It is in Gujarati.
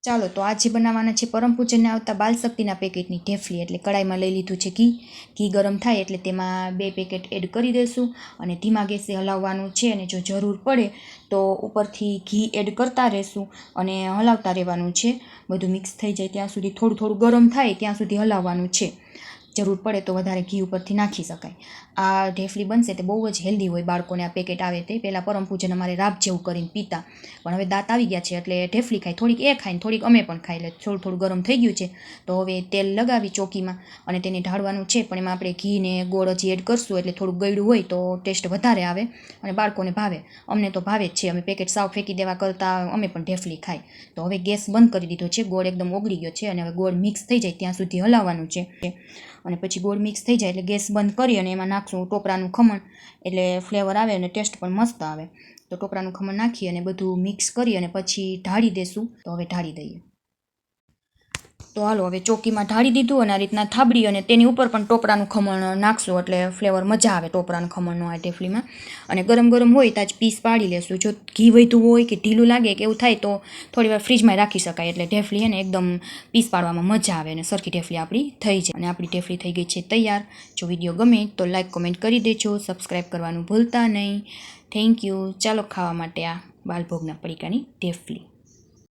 ચાલો તો આજે બનાવવાના છે પરમ પૂજનને આવતા બાલશક્તિના પેકેટની ઢેફલી. એટલે કડાઈમાં લઈ લીધું છે ઘી ગરમ થાય એટલે તેમાં 2 પેકેટ એડ કરી દઈશું અને ધીમા ગેસે હલાવવાનું છે. અને જો જરૂર પડે તો ઉપરથી ઘી એડ કરતા રહેશું અને હલાવતા રહેવાનું છે. બધું મિક્સ થઈ જાય ત્યાં સુધી, થોડું ગરમ થાય ત્યાં સુધી હલાવવાનું છે. જરૂર પડે તો વધારે ઘી ઉપરથી નાખી શકાય. આ ઢેફલી બનશે તે બહુ જ હેલ્ધી હોય. બાળકોને આ પેકેટ આવે તે પહેલાં પરમ પૂજન અમારે રાબ જેવું કરીને પીતા, પણ હવે દાંત આવી ગયા છે એટલે ઢેફલી ખાય. થોડીક એ ખાય ને થોડીક અમે પણ ખાઈ લે. થોડું ગરમ થઈ ગયું છે તો હવે તેલ લગાવી ચોકીમાં અને તેને ઢાળવાનું છે. પણ એમાં આપણે ઘી ને ગોળ હજી એડ કરશું એટલે થોડુંક ગળ્યું હોય તો ટેસ્ટ વધારે આવે અને બાળકોને ભાવે. અમને તો ભાવે જ છે. અમે પેકેટ સાવ ફેંકી દેવા કરતાં અમે પણ ઢેફલી ખાય. તો હવે ગેસ બંધ કરી દીધો છે. ગોળ એકદમ ઓગળી ગયો છે અને હવે ગોળ મિક્સ થઈ જાય ત્યાં સુધી હલાવવાનું છે. અને પછી ગોળ મિક્સ થઈ જાય એટલે ગેસ બંધ કરી અને એમાં નાખશું ટોપરાનું ખમણ. એટલે ફ્લેવર આવે અને ટેસ્ટ પણ મસ્ત આવે. તો ટોપરાનું ખમણ નાખી અને બધું મિક્સ કરી અને પછી ઢાળી દેશું. તો હવે ઢાળી દઈએ. તો હાલો હવે ચોકીમાં ઢાળી દીધું અને આ રીતના થાબડી અને તેની ઉપર પણ ટોપરાનું ખમણ નાખશું એટલે ફ્લેવર મજા આવે ટોપરાનું ખમણનો આ ઢેફલીમાં. અને ગરમ હોય ત્યાં જ પીસ પાડી લેશું. જો ઘી વધ્યું હોય કે ઢીલું લાગે કે એવું થાય તો થોડી વાર ફ્રીજમાં રાખી શકાય. એટલે ઢેફલી છે ને એકદમ પીસ પાડવામાં મજા આવે અને સરખી ઢેફલી આપણી થઈ જાય. અને આપણી ઢેફલી થઈ ગઈ છે તૈયાર. જો વિડીયો ગમે તો લાઈક કોમેન્ટ કરી દેજો, સબસ્ક્રાઈબ કરવાનું ભૂલતા નહીં. Thank you. ચાલો ખાવા માટે આ બાલભોગના પડીકાની ઢેફલી.